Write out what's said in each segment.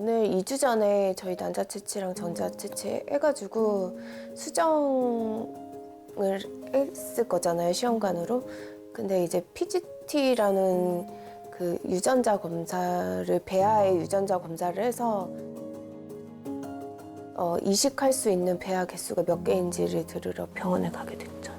오늘 2주 전에 저희 난자체치랑 전자체치 해가지고 수정을 했을 거잖아요, 시험관으로. 근데 이제 PGT라는 그 유전자 검사를, 배아의 유전자 검사를 해서 이식할 수 있는 배아 개수가 몇 개인지를 들으러 병원에 가게 됐죠.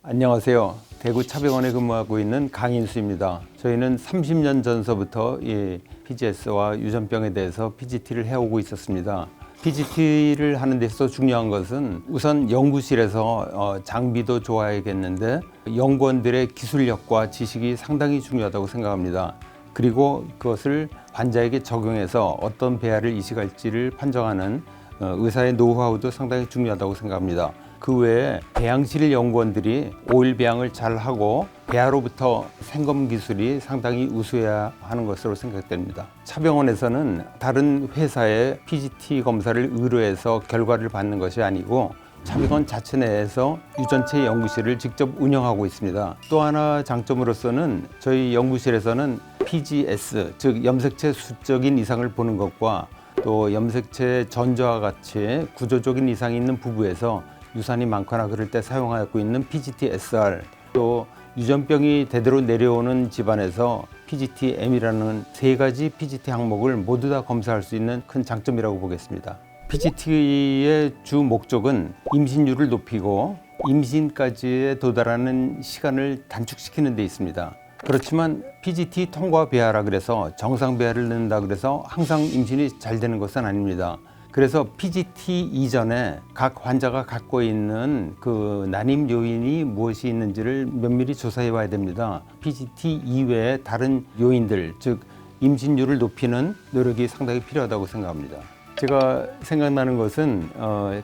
안녕하세요. 대구 차병원에 근무하고 있는 강인수입니다. 저희는 30년 전서부터 이 PGS와 유전병에 대해서 PGT를 해오고 있었습니다. PGT를 하는 데서 중요한 것은 우선 연구실에서 장비도 좋아야겠는데 연구원들의 기술력과 지식이 상당히 중요하다고 생각합니다. 그리고 그것을 환자에게 적용해서 어떤 배아를 이식할지를 판정하는 의사의 노하우도 상당히 중요하다고 생각합니다. 그 외에 배양실 연구원들이 오일 배양을 잘 하고 배아로부터 생검 기술이 상당히 우수해야 하는 것으로 생각됩니다. 차병원에서는 다른 회사의 PGT 검사를 의뢰해서 결과를 받는 것이 아니고 차병원 자체 내에서 유전체 연구실을 직접 운영하고 있습니다. 또 하나 장점으로서는 저희 연구실에서는 PGS, 즉 염색체 수적인 이상을 보는 것과 또 염색체 전저와 같이 구조적인 이상이 있는 부부에서 유산이 많거나 그럴 때 사용하고 있는 PGT-SR, 또 유전병이 대대로 내려오는 집안에서 PGT-M이라는 세 가지 PGT 항목을 모두 다 검사할 수 있는 큰 장점이라고 보겠습니다. PGT의 주 목적은 임신율을 높이고 임신까지에 도달하는 시간을 단축시키는 데 있습니다. 그렇지만 PGT 통과 배아라 그래서 정상 배아를 넣는다 그래서 항상 임신이 잘 되는 것은 아닙니다. 그래서 PGT 이전에 각 환자가 갖고 있는 그 난임 요인이 무엇이 있는지를 면밀히 조사해 봐야 됩니다. PGT 이외에 다른 요인들, 즉 임신율을 높이는 노력이 상당히 필요하다고 생각합니다. 제가 생각나는 것은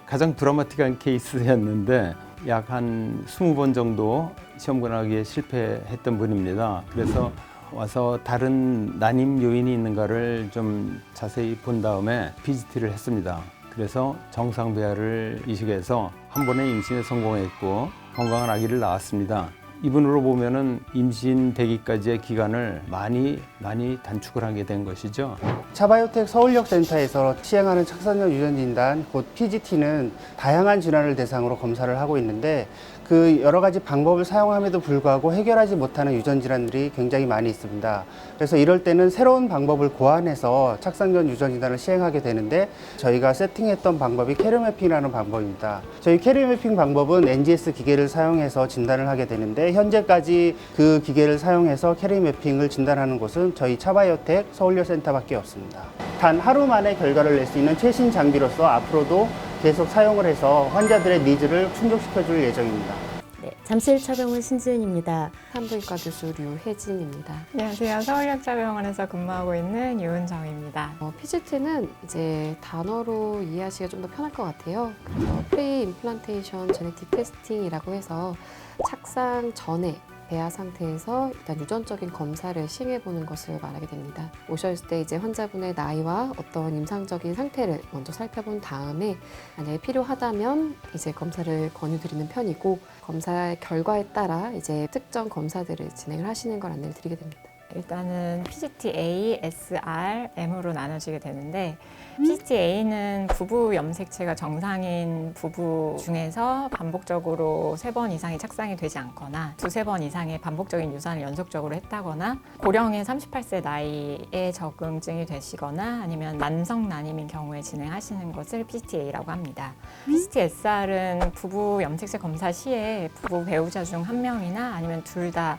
가장 드라마틱한 케이스였는데 약 한 20번 정도 시험관하기에 실패했던 분입니다. 그래서 와서 다른 난임 요인이 있는가를 좀 자세히 본 다음에 PGT를 했습니다. 그래서 정상 배아를 이식해서 한 번에 임신에 성공했고 건강한 아기를 낳았습니다. 이분으로 보면은 임신되기까지의 기간을 많이 단축을 하게 된 것이죠. 차바이오텍 서울역센터에서 시행하는 착상전 유전진단, 곧 PGT는 다양한 질환을 대상으로 검사를 하고 있는데 그 여러 가지 방법을 사용함에도 불구하고 해결하지 못하는 유전질환들이 굉장히 많이 있습니다. 그래서 이럴 때는 새로운 방법을 고안해서 착상전 유전진단을 시행하게 되는데 저희가 세팅했던 방법이 캐리어매핑이라는 방법입니다. 저희 캐리어매핑 방법은 NGS 기계를 사용해서 진단을 하게 되는데 현재까지 그 기계를 사용해서 캐리어매핑을 진단하는 곳은 저희 차바이오텍 서울역센터밖에 없습니다. 단 하루 만에 결과를 낼 수 있는 최신 장비로서 앞으로도 계속 사용을 해서 환자들의 니즈를 충족시켜줄 예정입니다. 네, 잠실 차병원 신지은입니다. 산부인과 교수 류혜진입니다. 안녕하세요. 서울역자병원에서 근무하고 있는 유은정입니다. PGT는 이제 단어로 이해하시기가 좀 더 편할 것 같아요. 그래서 프리 임플란테이션 제네틱 테스팅이라고 해서 착상 전에 배아 상태에서 일단 유전적인 검사를 시행해보는 것을 말하게 됩니다. 오셨을 때 이제 환자분의 나이와 어떤 임상적인 상태를 먼저 살펴본 다음에 만약에 필요하다면 이제 검사를 권유드리는 편이고 검사 결과에 따라 이제 특정 검사들을 진행을 하시는 걸 안내를 드리게 됩니다. 일단은 PGT-A, SR, M으로 나눠지게 되는데 PGT-A는 부부 염색체가 정상인 부부 중에서 반복적으로 3번 이상이 착상이 되지 않거나 2~3번 이상의 반복적인 유산을 연속적으로 했다거나 고령의 38세 나이에 적응증이 되시거나 아니면 만성 난임인 경우에 진행하시는 것을 PGT-A라고 합니다. PGT-SR은 부부 염색체 검사 시에 부부 배우자 중 한 명이나 아니면 둘 다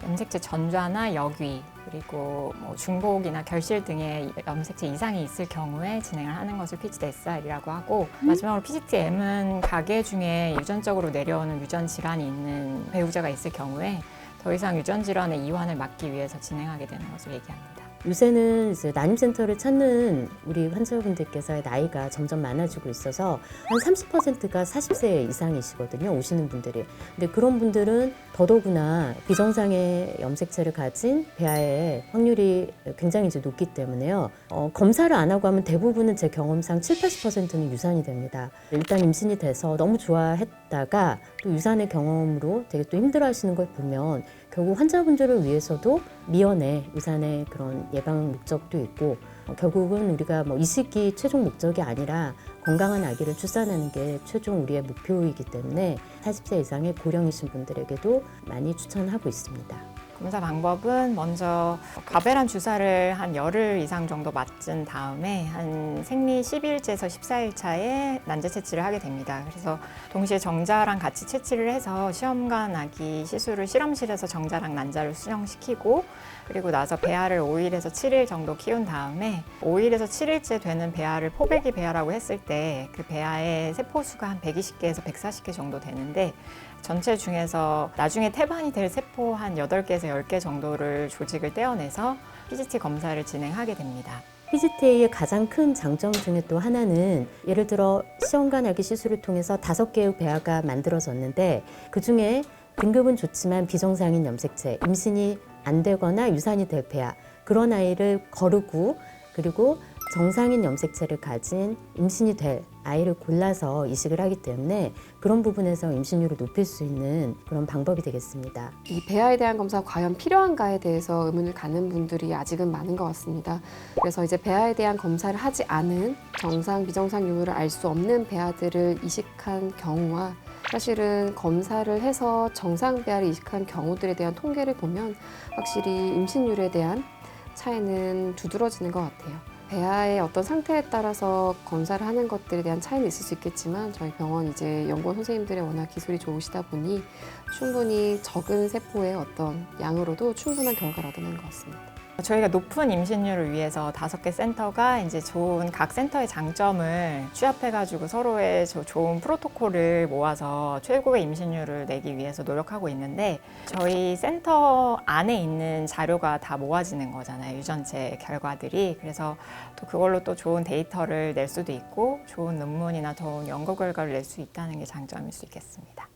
염색체 전좌나 역위 그리고 중복이나 결실 등의 염색체 이상이 있을 경우에 진행을 하는 것을 PGT-SR이라고 하고 마지막으로 PGT-M은 가계 중에 유전적으로 내려오는 유전 질환이 있는 배우자가 있을 경우에 더 이상 유전 질환의 이완을 막기 위해서 진행하게 되는 것을 얘기합니다. 요새는 이제 난임센터를 찾는 우리 환자분들께서의 나이가 점점 많아지고 있어서 한 30%가 40세 이상이시거든요, 오시는 분들이. 근데 그런 분들은 더더구나 비정상의 염색체를 가진 배아의 확률이 굉장히 이제 높기 때문에요. 검사를 안 하고 하면 대부분은 제 경험상 70~80%는 유산이 됩니다. 일단 임신이 돼서 너무 좋아했다가 또 유산의 경험으로 되게 또 힘들어하시는 걸 보면 결국 환자분들을 위해서도 미연에 유산의 그런 예방 목적도 있고 결국은 우리가 뭐 이식이 최종 목적이 아니라 건강한 아기를 출산하는 게 최종 우리의 목표이기 때문에 40세 이상의 고령이신 분들에게도 많이 추천하고 있습니다. 검사 방법은 먼저 과배란 주사를 한 열흘 이상 정도 맞은 다음에 한 생리 12일째에서 14일 차에 난자 채취를 하게 됩니다. 그래서 동시에 정자랑 같이 채취를 해서 시험관 아기 시술을 실험실에서 정자랑 난자를 수정시키고 그리고 나서 배아를 5일에서 7일 정도 키운 다음에 5일에서 7일째 되는 배아를 포배기 배아라고 했을 때 그 배아의 세포수가 한 120개에서 140개 정도 되는데 전체 중에서 나중에 태반이 될 세포 한 8개에서 10개 정도를 조직을 떼어내서 PGT 검사를 진행하게 됩니다. PGT-A의 가장 큰 장점 중에 또 하나는 예를 들어 시험관 아기 시술을 통해서 5개의 배아가 만들어졌는데 그중에 등급은 좋지만 비정상인 염색체, 임신이 안 되거나 유산이 될 배아 그런 아이를 거르고 그리고 정상인 염색체를 가진 임신이 될 아이를 골라서 이식을 하기 때문에 그런 부분에서 임신율을 높일 수 있는 그런 방법이 되겠습니다. 이 배아에 대한 검사가 과연 필요한가에 대해서 의문을 갖는 분들이 아직은 많은 것 같습니다. 그래서 이제 배아에 대한 검사를 하지 않은 정상, 비정상 유무를 알 수 없는 배아들을 이식한 경우와 사실은 검사를 해서 정상 배아를 이식한 경우들에 대한 통계를 보면 확실히 임신율에 대한 차이는 두드러지는 것 같아요. 배아의 어떤 상태에 따라서 검사를 하는 것들에 대한 차이는 있을 수 있겠지만 저희 병원 이제 연구원 선생님들의 워낙 기술이 좋으시다 보니 충분히 적은 세포의 어떤 양으로도 충분한 결과를 얻어낸 것 같습니다. 저희가 높은 임신율을 위해서 5개 센터가 이제 좋은 각 센터의 장점을 취합해가지고 서로의 좋은 프로토콜을 모아서 최고의 임신율을 내기 위해서 노력하고 있는데 저희 센터 안에 있는 자료가 다 모아지는 거잖아요. 유전체 결과들이. 그래서 또 그걸로 또 좋은 데이터를 낼 수도 있고 좋은 논문이나 좋은 연구 결과를 낼 수 있다는 게 장점일 수 있겠습니다.